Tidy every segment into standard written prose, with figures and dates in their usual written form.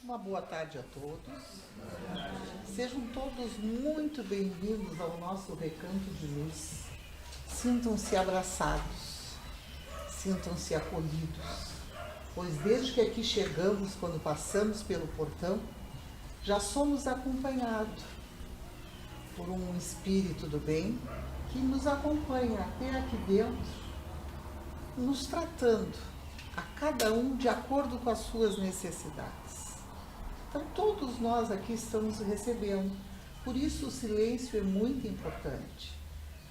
Uma boa tarde a todos. Sejam todos muito bem-vindos ao nosso Recanto de Luz. Sintam-se abraçados, sintam-se acolhidos, pois desde que aqui chegamos, quando passamos pelo portão, já somos acompanhados por um espírito do bem que nos acompanha até aqui dentro, nos tratando a cada um de acordo com as suas necessidades. Então todos nós aqui estamos recebendo, por isso o silêncio é muito importante.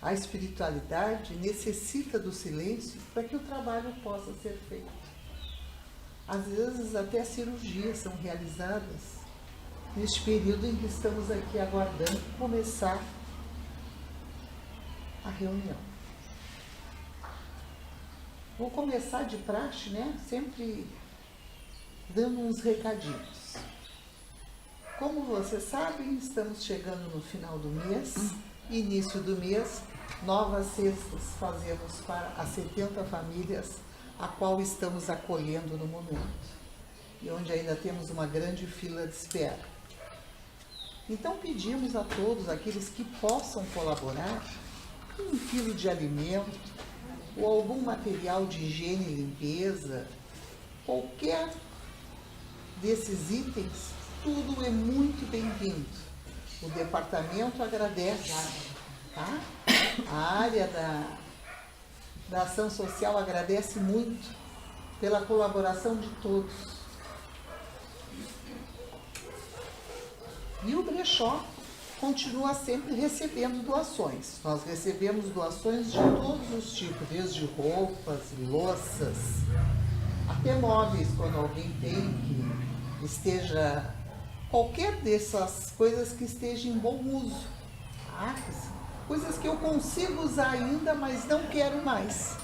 A espiritualidade necessita do silêncio para que o trabalho possa ser feito. Às vezes até cirurgias são realizadas neste período em que estamos aqui aguardando começar a reunião. Vou começar de praxe, sempre dando uns recadinhos. Como vocês sabem, estamos chegando no final do mês, início do mês, novas cestas fazemos para as 70 famílias a qual estamos acolhendo no momento, e onde ainda temos uma grande fila de espera. Então pedimos a todos aqueles que possam colaborar com 1 quilo de alimento ou algum material de higiene e limpeza, qualquer desses itens, tudo é muito bem-vindo. O departamento agradece, tá? A área da ação social agradece muito pela colaboração de todos. E o brechó continua sempre recebendo doações. Nós recebemos doações de todos os tipos, desde roupas, louças, até móveis, quando alguém tem que esteja, qualquer dessas coisas que esteja em bom uso. Tá? Coisas que eu consigo usar ainda, mas não quero mais.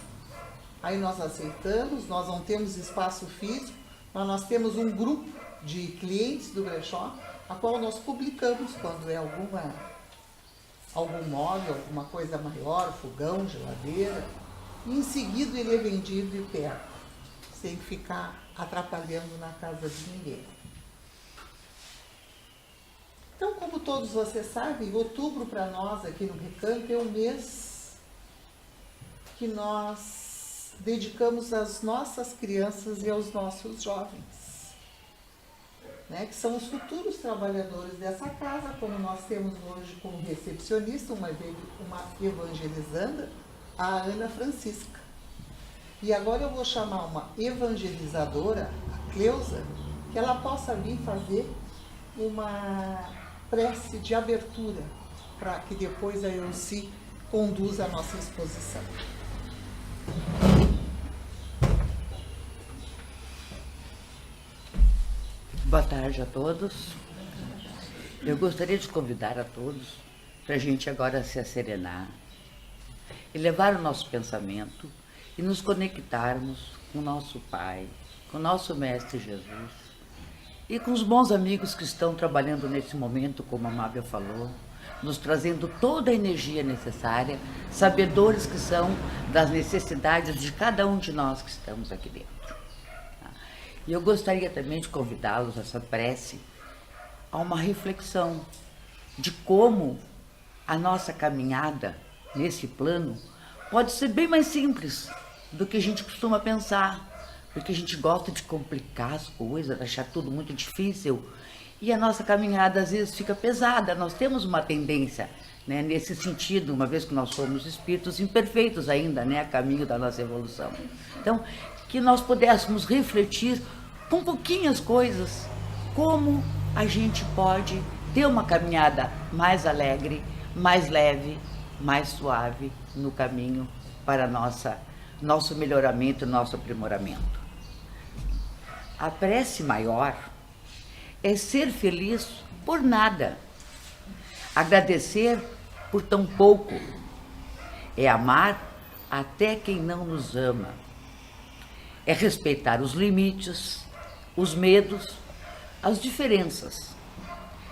Aí nós aceitamos, nós não temos espaço físico, mas nós temos um grupo de clientes do brechó, a qual nós publicamos quando é algum móvel, alguma coisa maior, fogão, geladeira, e em seguida ele é vendido e perto, sem ficar atrapalhando na casa de ninguém. Então, como todos vocês sabem, outubro para nós aqui no Recanto é o mês que nós dedicamos às nossas crianças e aos nossos jovens, que são os futuros trabalhadores dessa casa, como nós temos hoje como recepcionista, uma evangelizanda, a Ana Francisca. E agora eu vou chamar uma evangelizadora, a Cleusa, que ela possa vir fazer uma prece de abertura, para que depois a Elci conduza a nossa exposição. Boa tarde a todos. Eu gostaria de convidar a todos para a gente agora se asserenar e levar o nosso pensamento e nos conectarmos com o nosso Pai, com o nosso Mestre Jesus e com os bons amigos que estão trabalhando nesse momento, como a Mábia falou, nos trazendo toda a energia necessária, sabedores que são das necessidades de cada um de nós que estamos aqui dentro. E eu gostaria também de convidá-los a essa prece a uma reflexão de como a nossa caminhada nesse plano pode ser bem mais simples do que a gente costuma pensar, porque a gente gosta de complicar as coisas, de achar tudo muito difícil, e a nossa caminhada às vezes fica pesada. Nós temos uma tendência, nesse sentido, uma vez que nós somos espíritos imperfeitos ainda, a caminho da nossa evolução. Então, que nós pudéssemos refletir com pouquinhas coisas, como a gente pode ter uma caminhada mais alegre, mais leve, mais suave no caminho para nosso melhoramento, nosso aprimoramento. A prece maior é ser feliz por nada, agradecer por tão pouco, é amar até quem não nos ama, é respeitar os limites, os medos, as diferenças,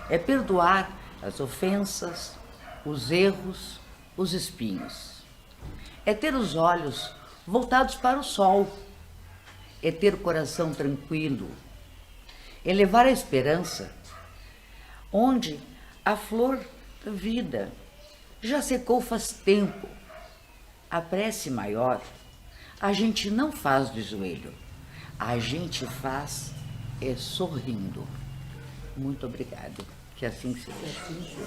é perdoar as ofensas, os erros, os espinhos, é ter os olhos voltados para o sol, é ter o coração tranquilo, é levar a esperança onde a flor da vida já secou faz tempo. A prece maior a gente não faz de joelho, a gente faz sorrindo. Muito obrigado. Que assim seja.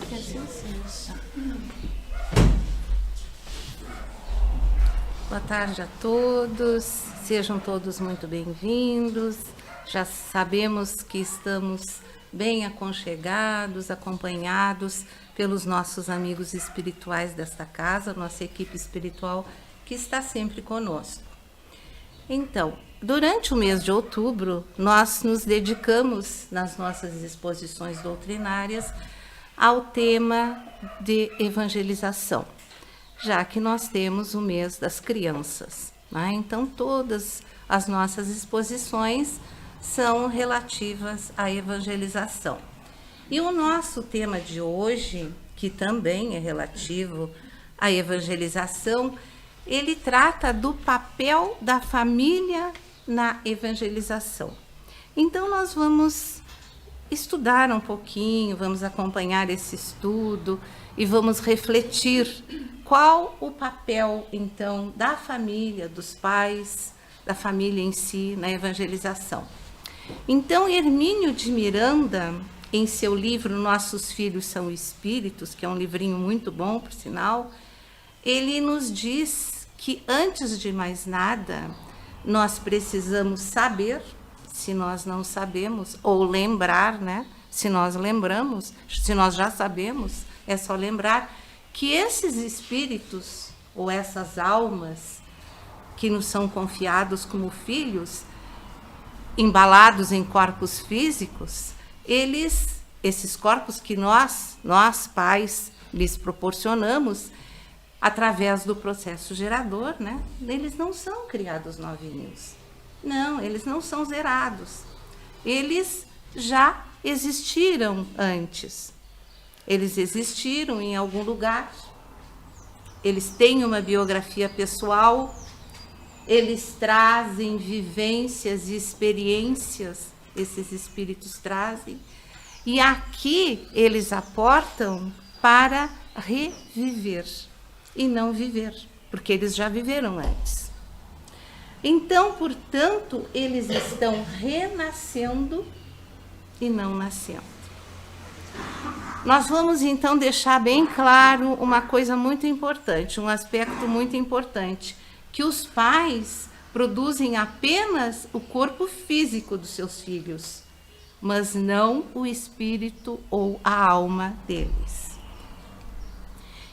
Que assim seja. Boa tarde a todos, sejam todos muito bem-vindos. Já sabemos que estamos bem aconchegados, acompanhados pelos nossos amigos espirituais desta casa, nossa equipe espiritual que está sempre conosco. Então, durante o mês de outubro, nós nos dedicamos nas nossas exposições doutrinárias ao tema de evangelização, já que nós temos o mês das crianças, né? Então, todas as nossas exposições são relativas à evangelização. E o nosso tema de hoje, que também é relativo à evangelização, ele trata do papel da família na evangelização. Então, nós vamos estudar um pouquinho, vamos acompanhar esse estudo e vamos refletir qual o papel, então, da família, dos pais, da família em si, na evangelização. Então, Hermínio de Miranda, em seu livro Nossos Filhos São Espíritos, que é um livrinho muito bom, por sinal, ele nos diz que, antes de mais nada, nós precisamos saber, se nós não sabemos, ou lembrar, né? Se nós lembramos, se nós já sabemos, é só lembrar que esses espíritos, ou essas almas, que nos são confiados como filhos, embalados em corpos físicos, esses corpos que nós pais, lhes proporcionamos, através do processo gerador, né? Eles não são criados novinhos. Não, eles não são zerados. Eles já existiram antes. Eles existiram em algum lugar. Eles têm uma biografia pessoal. Eles trazem vivências e experiências, esses espíritos trazem. E aqui eles aportam para reviver e não viver, porque eles já viveram antes. Então, portanto, eles estão renascendo e não nascendo. Nós vamos, então, deixar bem claro uma coisa muito importante, um aspecto muito importante, que os pais produzem apenas o corpo físico dos seus filhos, mas não o espírito ou a alma deles.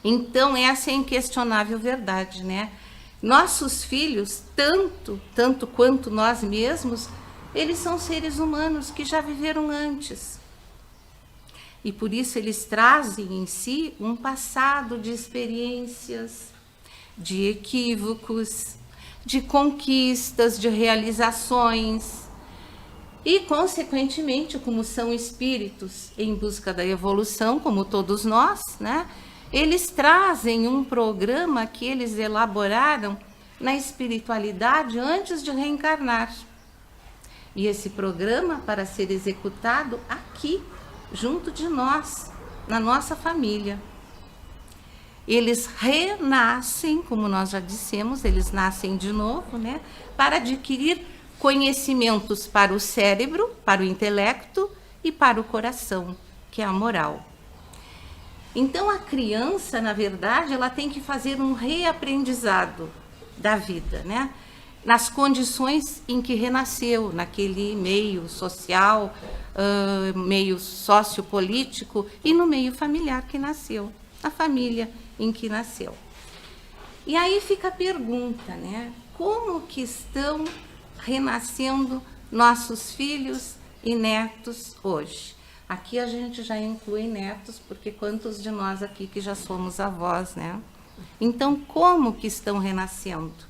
Então, essa é a inquestionável verdade, né? Nossos filhos, tanto quanto nós mesmos, eles são seres humanos que já viveram antes. E por isso eles trazem em si um passado de experiências, de equívocos, de conquistas, de realizações. E, consequentemente, como são espíritos em busca da evolução, como todos nós, né? Eles trazem um programa que eles elaboraram na espiritualidade antes de reencarnar. E esse programa, para ser executado aqui, junto de nós, na nossa família. Eles renascem, como nós já dissemos, eles nascem de novo, né? Para adquirir conhecimentos para o cérebro, para o intelecto e para o coração, que é a moral. Então, a criança, na verdade, ela tem que fazer um reaprendizado da vida, né? Nas condições em que renasceu, naquele meio social, meio sociopolítico e no meio familiar que nasceu, a família em que nasceu. E aí fica a pergunta, né? Como que estão renascendo nossos filhos e netos hoje? Aqui a gente já inclui netos, porque quantos de nós aqui que já somos avós, né? Então, como que estão renascendo?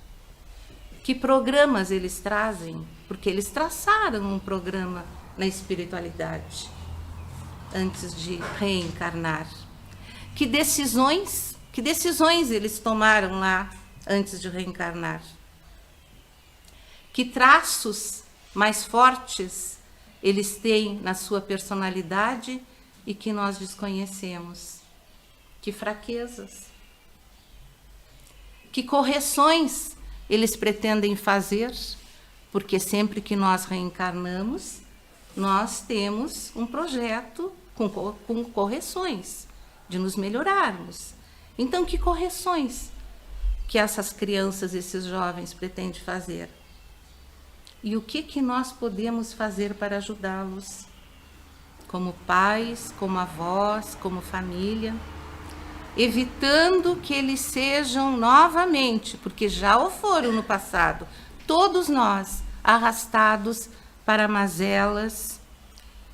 Que programas eles trazem? Porque eles traçaram um programa na espiritualidade antes de reencarnar. Que decisões eles tomaram lá antes de reencarnar? Que traços mais fortes eles têm na sua personalidade e que nós desconhecemos? Que fraquezas? Que correções eles pretendem fazer? Porque sempre que nós reencarnamos, nós temos um projeto com correções, de nos melhorarmos. Então, que correções que essas crianças, esses jovens pretendem fazer? E o que nós podemos fazer para ajudá-los? Como pais, como avós, como família, evitando que eles sejam novamente, porque já o foram no passado, todos nós arrastados para mazelas,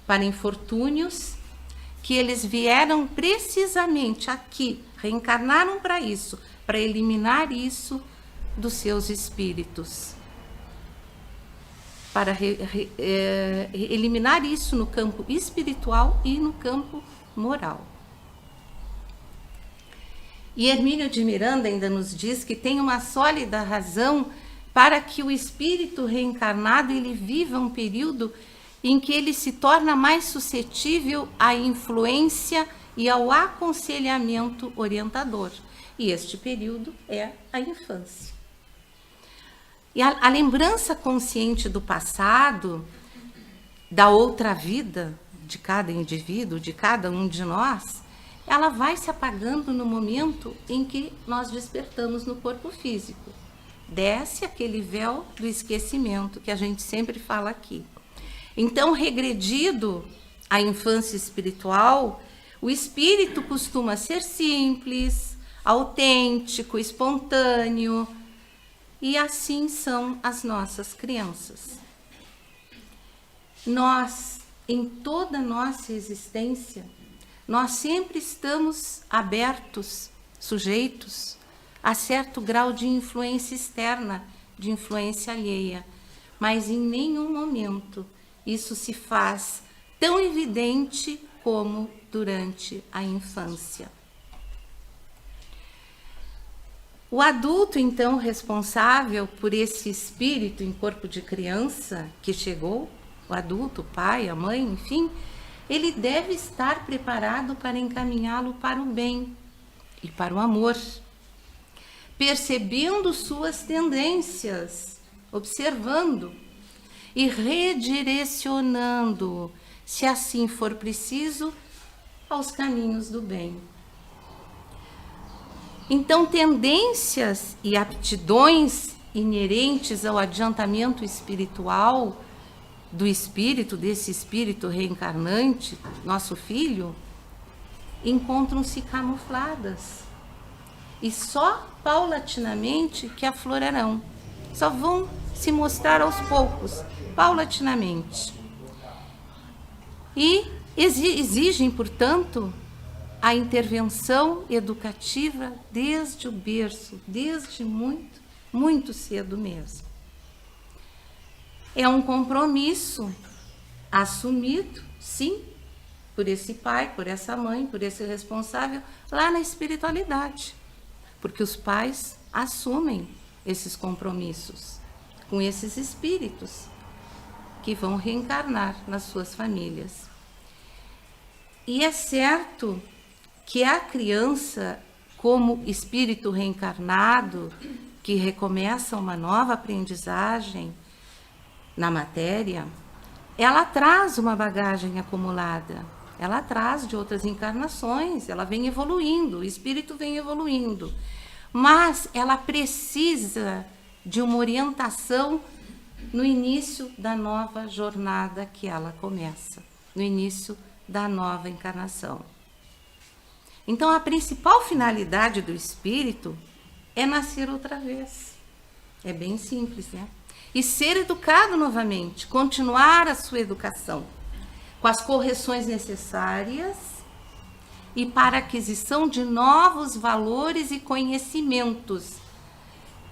para infortúnios, que eles vieram precisamente aqui, reencarnaram para isso, para eliminar isso dos seus espíritos. Para eliminar isso no campo espiritual e no campo moral. E Hermínio de Miranda ainda nos diz que tem uma sólida razão para que o espírito reencarnado ele viva um período em que ele se torna mais suscetível à influência e ao aconselhamento orientador. E este período é a infância. E a lembrança consciente do passado, da outra vida de cada indivíduo, de cada um de nós, ela vai se apagando no momento em que nós despertamos no corpo físico. Desce aquele véu do esquecimento que a gente sempre fala aqui. Então, regredido à infância espiritual, o espírito costuma ser simples, autêntico, espontâneo, e assim são as nossas crianças. Nós, em toda a nossa existência, nós sempre estamos abertos, sujeitos a certo grau de influência externa, de influência alheia, mas em nenhum momento isso se faz tão evidente como durante a infância. O adulto, então, responsável por esse espírito em corpo de criança que chegou, o adulto, o pai, a mãe, enfim, ele deve estar preparado para encaminhá-lo para o bem e para o amor, percebendo suas tendências, observando e redirecionando, se assim for preciso, aos caminhos do bem. Então, tendências e aptidões inerentes ao adiantamento espiritual do espírito, desse espírito reencarnante, nosso filho, encontram-se camufladas e só paulatinamente que aflorarão. Só vão se mostrar aos poucos, paulatinamente. E exigem, portanto, a intervenção educativa desde o berço, desde muito, muito cedo mesmo. É um compromisso assumido, sim, por esse pai, por essa mãe, por esse responsável, lá na espiritualidade. Porque os pais assumem esses compromissos com esses espíritos que vão reencarnar nas suas famílias. E é certo que a criança, como espírito reencarnado, que recomeça uma nova aprendizagem na matéria, ela traz uma bagagem acumulada, ela traz de outras encarnações, ela vem evoluindo, o espírito vem evoluindo, mas ela precisa de uma orientação no início da nova jornada que ela começa, no início da nova encarnação. Então, a principal finalidade do espírito é nascer outra vez. É bem simples, né? E ser educado novamente, continuar a sua educação, com as correções necessárias e para a aquisição de novos valores e conhecimentos.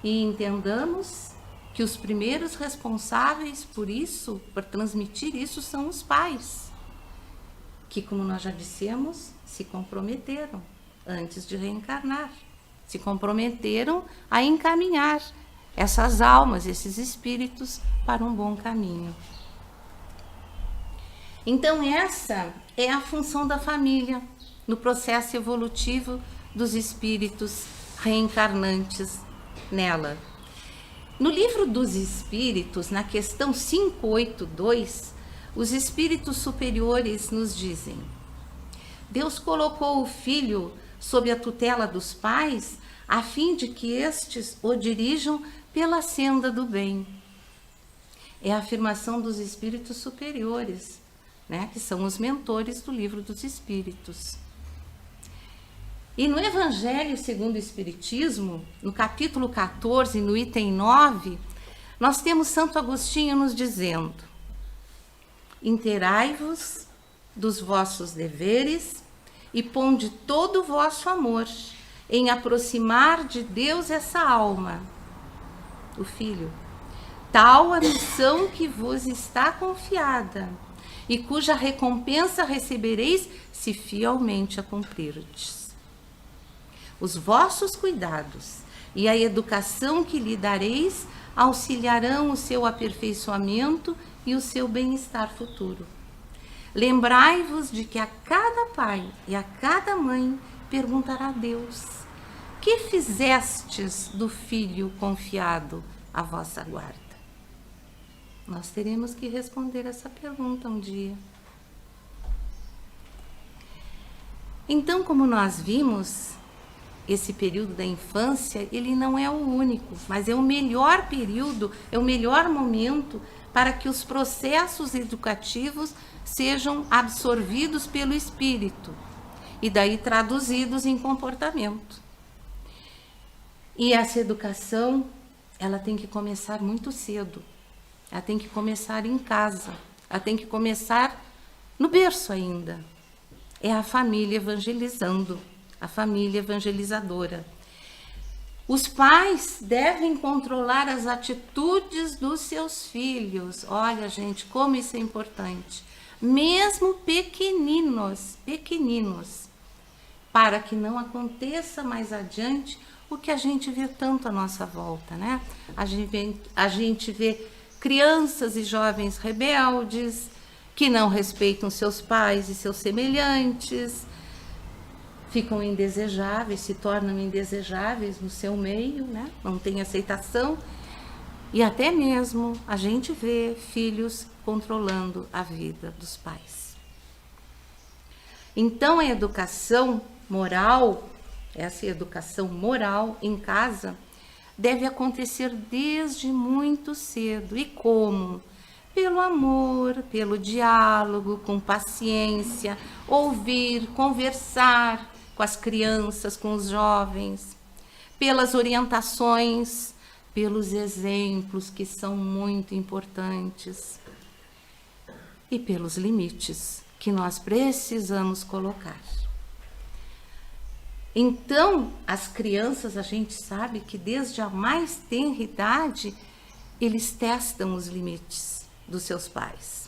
E entendamos que os primeiros responsáveis por isso, por transmitir isso, são os pais, que, como nós já dissemos, se comprometeram antes de reencarnar, se comprometeram a encaminhar essas almas, esses espíritos, para um bom caminho. Então, essa é a função da família no processo evolutivo dos espíritos reencarnantes nela. No livro dos Espíritos, na questão 582, os espíritos superiores nos dizem: Deus colocou o filho sob a tutela dos pais, a fim de que estes o dirijam pela senda do bem. É a afirmação dos espíritos superiores, né, que são os mentores do livro dos Espíritos. E no Evangelho segundo o Espiritismo, no capítulo 14, no item 9, nós temos Santo Agostinho nos dizendo: Interai-vos dos vossos deveres e ponde todo o vosso amor em aproximar de Deus essa alma, o Filho, tal a missão que vos está confiada e cuja recompensa recebereis se fielmente a cumprirdes. Os vossos cuidados e a educação que lhe dareis auxiliarão o seu aperfeiçoamento e o seu bem-estar futuro. Lembrai-vos de que a cada pai e a cada mãe perguntará a Deus: que fizestes do filho confiado à vossa guarda? Nós teremos que responder essa pergunta um dia. Então, como nós vimos, esse período da infância, ele não é o único, mas é o melhor período, é o melhor momento para que os processos educativos sejam absorvidos pelo espírito e daí traduzidos em comportamento. E essa educação, ela tem que começar muito cedo. Ela tem que começar em casa. Ela tem que começar no berço ainda. É a família evangelizando, a família evangelizadora. Os pais devem controlar as atitudes dos seus filhos. Olha, gente, como isso é importante. Mesmo pequeninos, para que não aconteça mais adiante o que a gente vê tanto à nossa volta, né? A gente vê crianças e jovens rebeldes que não respeitam seus pais e seus semelhantes, ficam indesejáveis, se tornam indesejáveis no seu meio, né? Não tem aceitação. E até mesmo a gente vê filhos controlando a vida dos pais. Então, a educação moral, essa educação moral em casa, deve acontecer desde muito cedo. E como? Pelo amor, pelo diálogo, com paciência, ouvir, conversar com as crianças, com os jovens, pelas orientações, pelos exemplos que são muito importantes e pelos limites que nós precisamos colocar. Então, as crianças, a gente sabe que desde a mais tenra idade, eles testam os limites dos seus pais.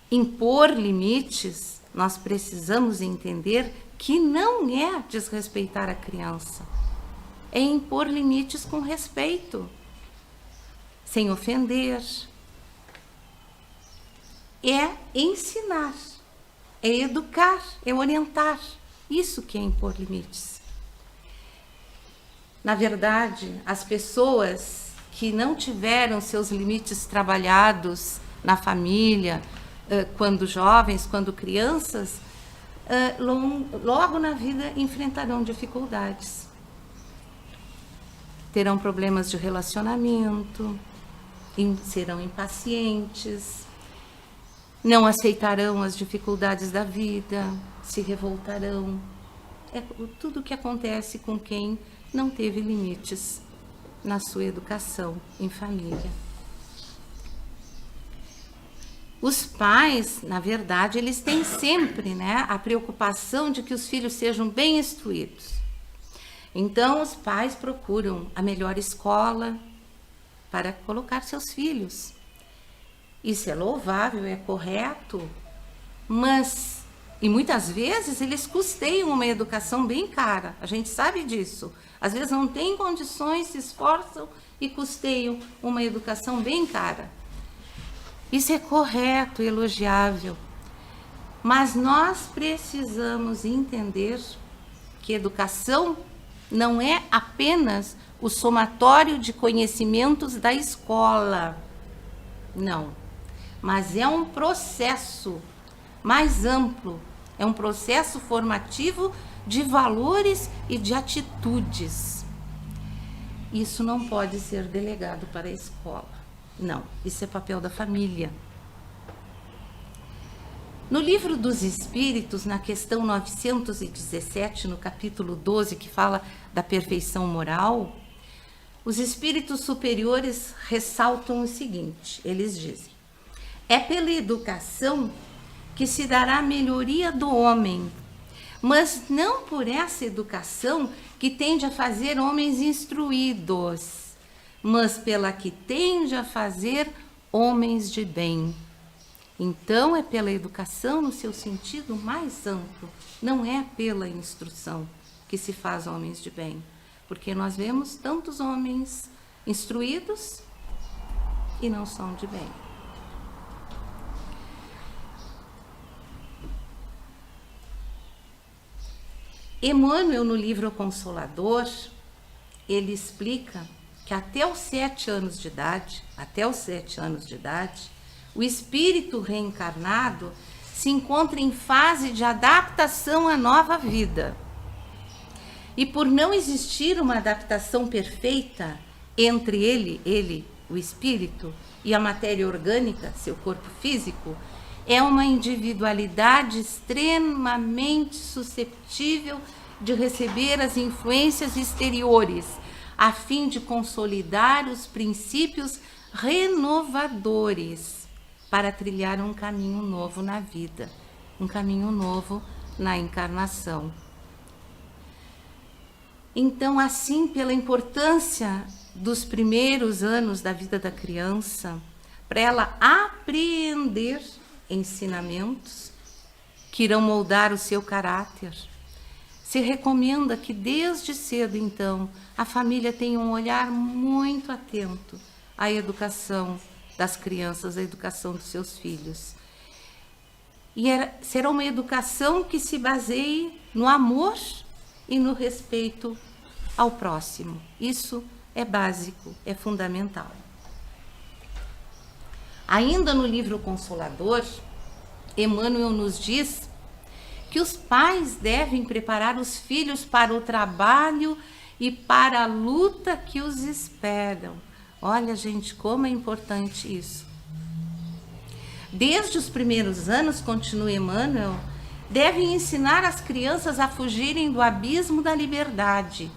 Impor limites, nós precisamos entender que não é desrespeitar a criança, é impor limites com respeito, sem ofender, é ensinar, é educar, é orientar. Isso que é impor limites. Na verdade, as pessoas que não tiveram seus limites trabalhados na família, quando jovens, quando crianças, logo na vida enfrentarão dificuldades. Terão problemas de relacionamento, serão impacientes, não aceitarão as dificuldades da vida, se revoltarão. É tudo o que acontece com quem não teve limites na sua educação em família. Os pais, na verdade, eles têm sempre, né, a preocupação de que os filhos sejam bem instruídos. Então, os pais procuram a melhor escola para colocar seus filhos. Isso é louvável, é correto, mas, e muitas vezes, eles custeiam uma educação bem cara. A gente sabe disso. Às vezes não têm condições, se esforçam e custeiam uma educação bem cara. Isso é correto, elogiável. Mas nós precisamos entender que educação não é apenas o somatório de conhecimentos da escola. Não. Mas é um processo mais amplo. É um processo formativo de valores e de atitudes. Isso não pode ser delegado para a escola. Não, isso é papel da família. No Livro dos Espíritos, na questão 917, no capítulo 12, que fala da perfeição moral, os espíritos superiores ressaltam o seguinte, eles dizem: é pela educação que se dará a melhoria do homem, mas não por essa educação que tende a fazer homens instruídos, mas pela que tende a fazer homens de bem. Então, é pela educação no seu sentido mais amplo, não é pela instrução que se faz homens de bem, porque nós vemos tantos homens instruídos e não são de bem. Emmanuel, no livro Consolador, ele explica que até os 7 anos de idade, o espírito reencarnado se encontra em fase de adaptação à nova vida. E por não existir uma adaptação perfeita entre ele, o espírito, e a matéria orgânica, seu corpo físico, é uma individualidade extremamente suscetível de receber as influências exteriores, a fim de consolidar os princípios renovadores para trilhar um caminho novo na vida, um caminho novo na encarnação. Então, assim, pela importância dos primeiros anos da vida da criança, para ela apreender ensinamentos que irão moldar o seu caráter, se recomenda que desde cedo, então, a família tenha um olhar muito atento à educação das crianças, à educação dos seus filhos. E será uma educação que se baseie no amor e no respeito ao próximo. Isso é básico, é fundamental. Ainda no livro Consolador, Emmanuel nos diz que os pais devem preparar os filhos para o trabalho e para a luta que os esperam. Olha, gente, como é importante isso. Desde os primeiros anos, continua Emmanuel, devem ensinar as crianças a fugirem do abismo da liberdade,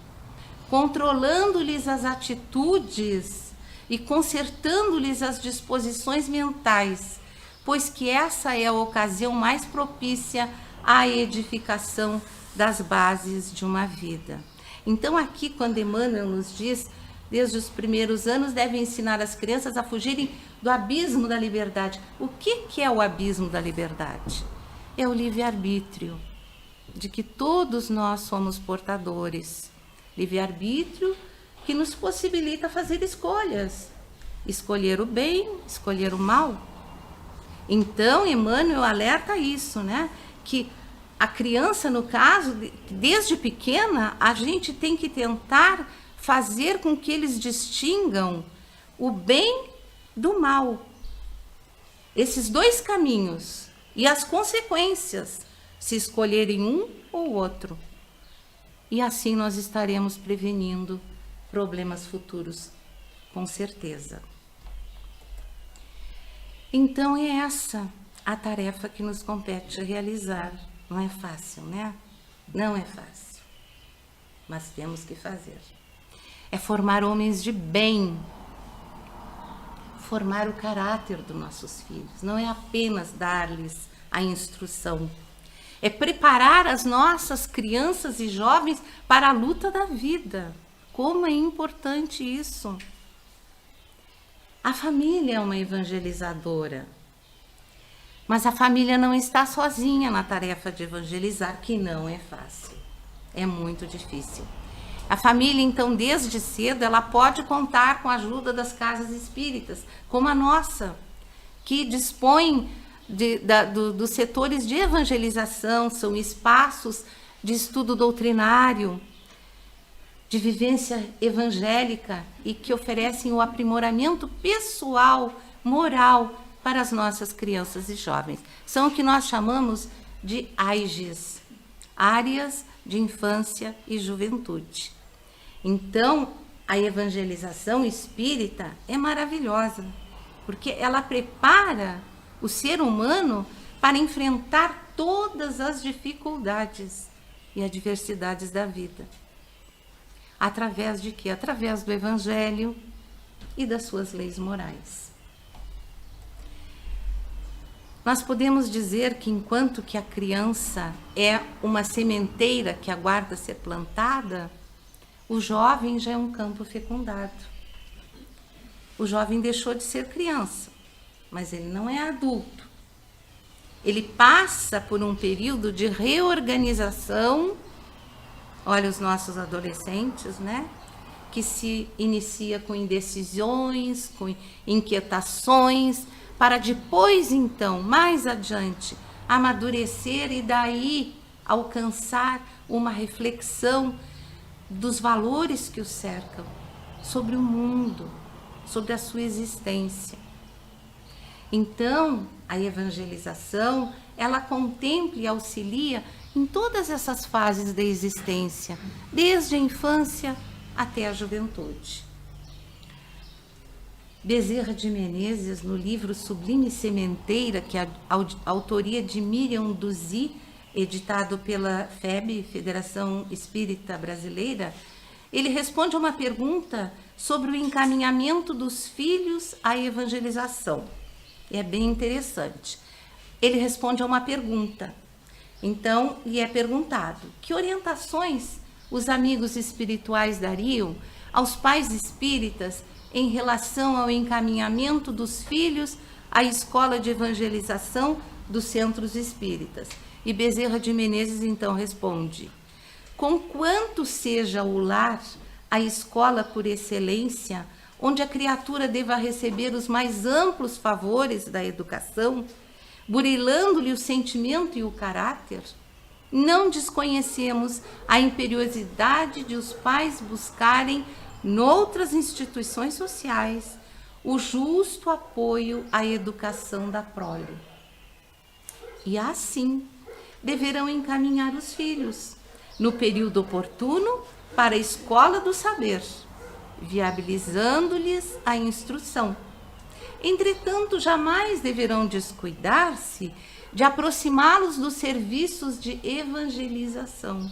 controlando-lhes as atitudes e consertando-lhes as disposições mentais, pois que essa é a ocasião mais propícia à edificação das bases de uma vida. Então, aqui, quando Emmanuel nos diz, desde os primeiros anos, devem ensinar as crianças a fugirem do abismo da liberdade. O que é o abismo da liberdade? É o livre-arbítrio, de que todos nós somos portadores. Livre-arbítrio que nos possibilita fazer escolhas. Escolher o bem, escolher o mal. Então, Emmanuel alerta isso, né? Que a criança, no caso, desde pequena, a gente tem que tentar fazer com que eles distingam o bem do mal. Esses dois caminhos e as consequências, se escolherem um ou outro. E assim nós estaremos prevenindo problemas futuros, com certeza. Então é essa a tarefa que nos compete realizar. Não é fácil, né? Não é fácil. Mas temos que fazer. É formar homens de bem. Formar o caráter dos nossos filhos. Não é apenas dar-lhes a instrução. É preparar as nossas crianças e jovens para a luta da vida. Como é importante isso. A família é uma evangelizadora. Mas a família não está sozinha na tarefa de evangelizar, que não é fácil. É muito difícil. A família, então, desde cedo, ela pode contar com a ajuda das casas espíritas, como a nossa, que dispõem dos setores de evangelização, são espaços de estudo doutrinário, de vivência evangélica e que oferecem o aprimoramento pessoal, moral para as nossas crianças e jovens. São o que nós chamamos de AIGES, Áreas de Infância e Juventude. Então, a evangelização espírita é maravilhosa, porque ela prepara o ser humano para enfrentar todas as dificuldades e adversidades da vida. Através de quê? Através do Evangelho e das suas leis morais. Nós podemos dizer que enquanto que a criança é uma sementeira que aguarda ser plantada, o jovem já é um campo fecundado. O jovem deixou de ser criança, mas ele não é adulto. Ele passa por um período de reorganização. Olha os nossos adolescentes, né? Que se inicia com indecisões, com inquietações, para depois, então, mais adiante, amadurecer e daí alcançar uma reflexão dos valores que o cercam, sobre o mundo, sobre a sua existência. Então, a evangelização, ela contempla e auxilia em todas essas fases da existência, desde a infância até a juventude. Bezerra de Menezes, no livro Sublime Sementeira, que é a autoria de Miriam Duzy, editado pela FEB, Federação Espírita Brasileira, ele responde a uma pergunta sobre o encaminhamento dos filhos à evangelização. É bem interessante. Ele responde a uma pergunta. Então, lhe é perguntado: que orientações os amigos espirituais dariam aos pais espíritas em relação ao encaminhamento dos filhos à escola de evangelização dos centros espíritas? E Bezerra de Menezes então responde: conquanto seja o lar a escola por excelência, onde a criatura deva receber os mais amplos favores da educação, burilando-lhe o sentimento e o caráter, não desconhecemos a imperiosidade de os pais buscarem noutras instituições sociais o justo apoio à educação da prole. E assim deverão encaminhar os filhos, no período oportuno, para a escola do saber, viabilizando-lhes a instrução. Entretanto, jamais deverão descuidar-se de aproximá-los dos serviços de evangelização,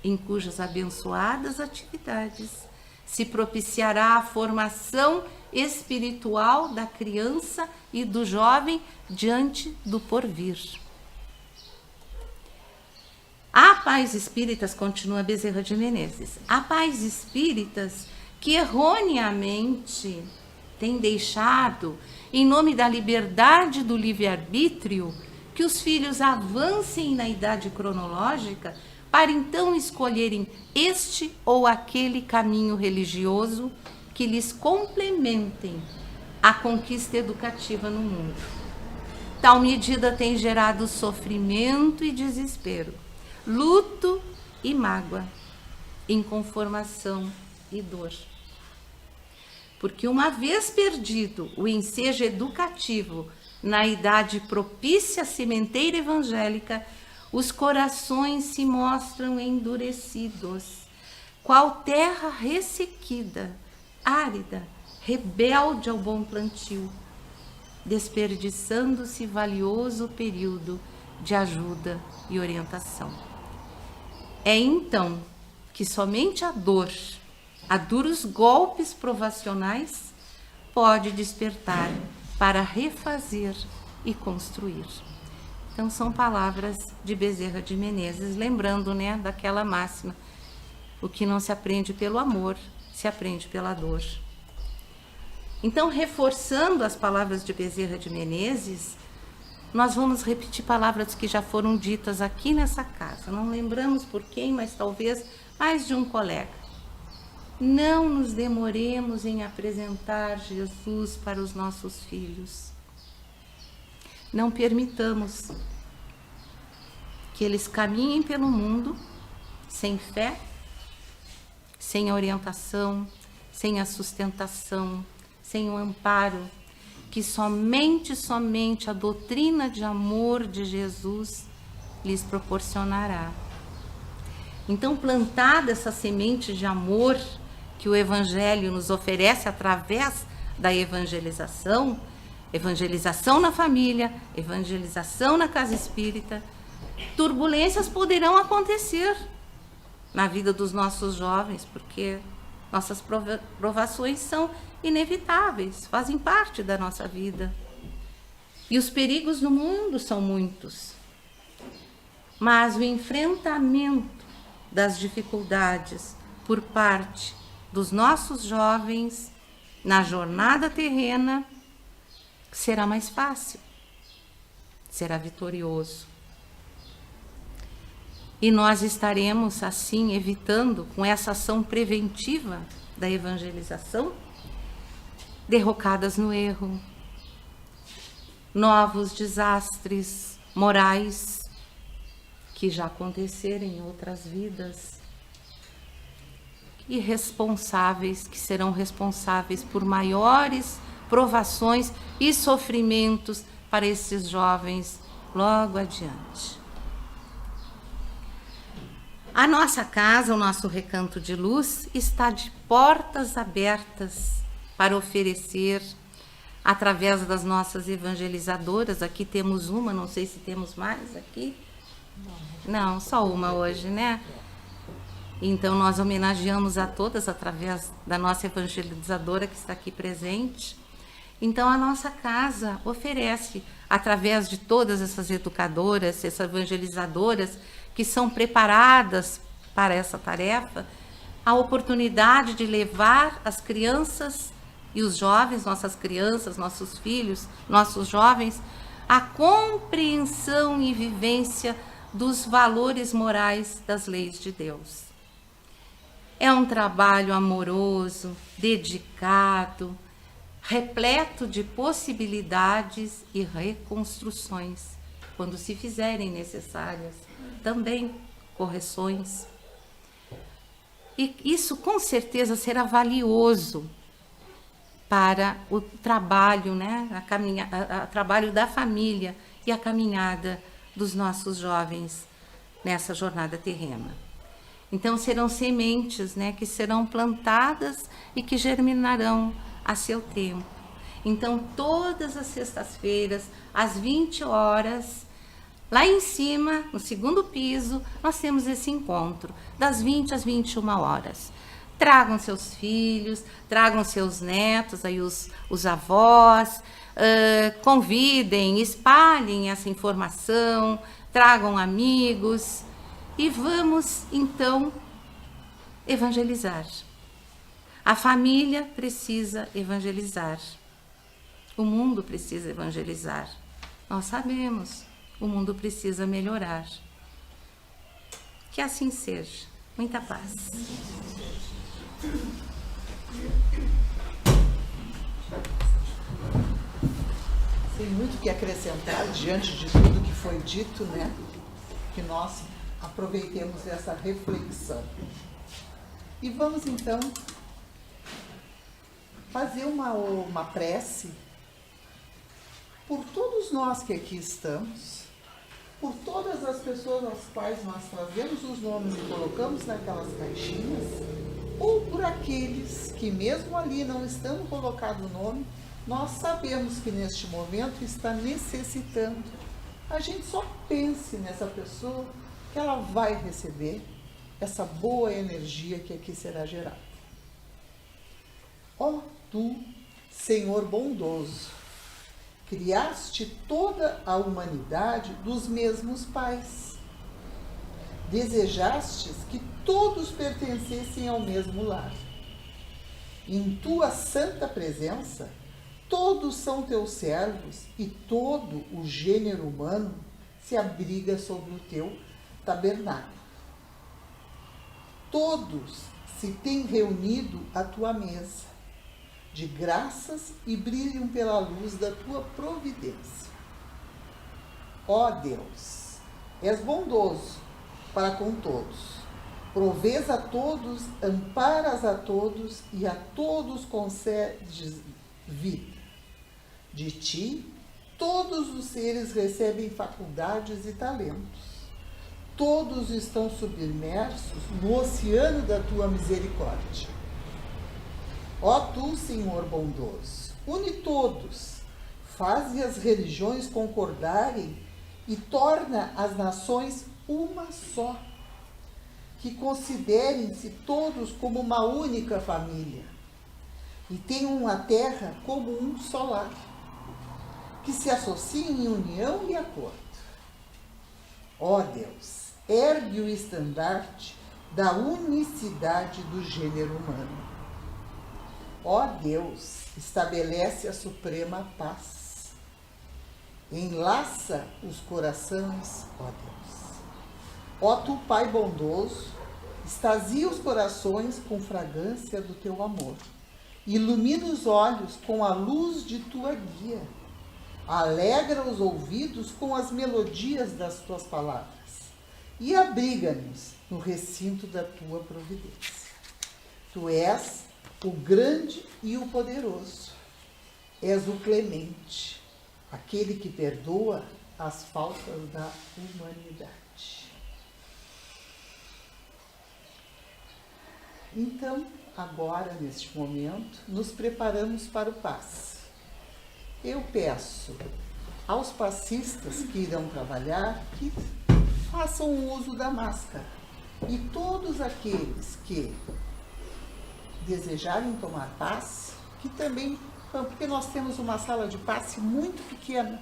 em cujas abençoadas atividades se propiciará a formação espiritual da criança e do jovem diante do porvir. Há pais espíritas, continua Bezerra de Menezes, há pais espíritas que erroneamente têm deixado, em nome da liberdade do livre-arbítrio, que os filhos avancem na idade cronológica para então escolherem este ou aquele caminho religioso que lhes complementem a conquista educativa no mundo. Tal medida tem gerado sofrimento e desespero, luto e mágoa, inconformação e dor. Porque uma vez perdido o ensejo educativo na idade propícia à sementeira evangélica, os corações se mostram endurecidos, qual terra ressequida, árida, rebelde ao bom plantio, desperdiçando-se valioso período de ajuda e orientação. É então que somente a dor, a duros golpes provacionais, pode despertar para refazer e construir. Então são palavras de Bezerra de Menezes, lembrando, né, daquela máxima: o que não se aprende pelo amor, se aprende pela dor. Então, reforçando as palavras de Bezerra de Menezes, nós vamos repetir palavras que já foram ditas aqui nessa casa. Não lembramos por quem, mas talvez mais de um colega. Não nos demoremos em apresentar Jesus para os nossos filhos. não permitamos que eles caminhem pelo mundo sem fé, sem a orientação, sem a sustentação, sem o amparo que somente a doutrina de amor de Jesus lhes proporcionará. Então, plantada essa semente de amor que o Evangelho nos oferece através da evangelização na família, evangelização na casa espírita, turbulências poderão acontecer na vida dos nossos jovens, porque nossas provações são inevitáveis, fazem parte da nossa vida. E os perigos no mundo são muitos. Mas o enfrentamento das dificuldades por parte dos nossos jovens na jornada terrena será mais fácil, será vitorioso. E nós estaremos, assim, evitando, com essa ação preventiva da evangelização, derrocadas no erro, novos desastres morais que já aconteceram em outras vidas, e responsáveis, que serão responsáveis por maiores provações e sofrimentos para esses jovens logo adiante. A nossa casa, o nosso recanto de luz, está de portas abertas para oferecer, através das nossas evangelizadoras. Aqui temos uma, não sei se temos mais aqui. Não, só uma hoje, né? Então, nós homenageamos a todas através da nossa evangelizadora que está aqui presente. Então, a nossa casa oferece, através de todas essas educadoras, essas evangelizadoras, que são preparadas para essa tarefa, a oportunidade de levar as crianças e os jovens, nossas crianças, nossos filhos, nossos jovens, a compreensão e vivência dos valores morais das leis de Deus. É um trabalho amoroso, dedicado, repleto de possibilidades e reconstruções, quando se fizerem necessárias, também correções. E isso com certeza será valioso para o trabalho, né? A trabalho da família e a caminhada dos nossos jovens nessa jornada terrena. Então serão sementes, né, que serão plantadas e que germinarão a seu tempo. Então todas as sextas-feiras, às 20 horas, lá em cima, no segundo piso, nós temos esse encontro, das 20 às 21 horas. Tragam seus filhos, tragam seus netos, aí os avós, convidem, espalhem essa informação, tragam amigos e vamos, então, evangelizar. A família precisa evangelizar. O mundo precisa evangelizar. Nós sabemos. O mundo precisa melhorar. Que assim seja. Muita paz. Tem muito que acrescentar diante de tudo que foi dito, né? Que nós aproveitemos essa reflexão. E vamos então fazer uma prece por todos nós que aqui estamos, por todas as pessoas às quais nós trazemos os nomes e colocamos naquelas caixinhas, ou por aqueles que mesmo ali não estando colocado o nome, nós sabemos que neste momento está necessitando. A gente só pense nessa pessoa que ela vai receber essa boa energia que aqui será gerada. Ó tu, Senhor bondoso, criaste toda a humanidade dos mesmos pais. Desejastes que todos pertencessem ao mesmo lar. Em tua santa presença, todos são teus servos e todo o gênero humano se abriga sobre o teu tabernáculo. Todos se têm reunido à tua mesa, de graças e brilham pela luz da tua providência. Ó Deus, és bondoso para com todos, provês a todos, amparas a todos e a todos concedes vida. De ti, todos os seres recebem faculdades e talentos. Todos estão submersos no oceano da tua misericórdia. Ó tu, Senhor bondoso, une todos, faze as religiões concordarem e torna as nações uma só, que considerem-se todos como uma única família e tenham a terra como um só lar, que se associem em união e acordo. Ó Deus, ergue o estandarte da unicidade do gênero humano. Ó Deus, estabelece a suprema paz. Enlaça os corações, ó Deus. Ó tu, Pai bondoso, extasia os corações com fragrância do teu amor. Ilumina os olhos com a luz de tua guia. Alegra os ouvidos com as melodias das tuas palavras. E abriga-nos no recinto da tua providência. Tu és o grande e o poderoso. És o clemente, aquele que perdoa as faltas da humanidade. Então, agora, neste momento, nos preparamos para o passe. Eu peço aos passistas que irão trabalhar que façam o uso da máscara. E todos aqueles que desejarem tomar passe, que também, porque nós temos uma sala de passe muito pequena.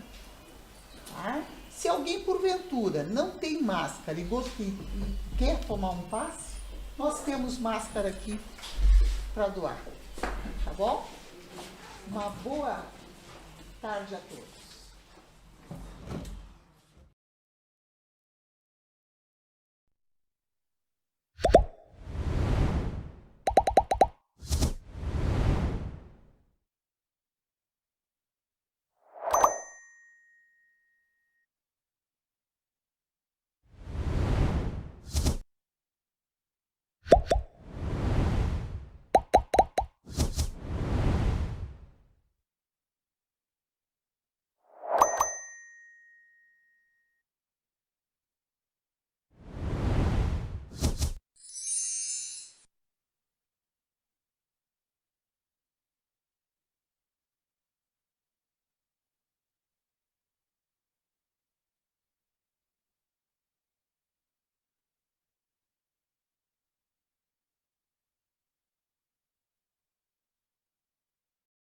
Tá? Se alguém, porventura, não tem máscara e quer tomar um passe, nós temos máscara aqui para doar. Tá bom? Uma boa tarde a todos.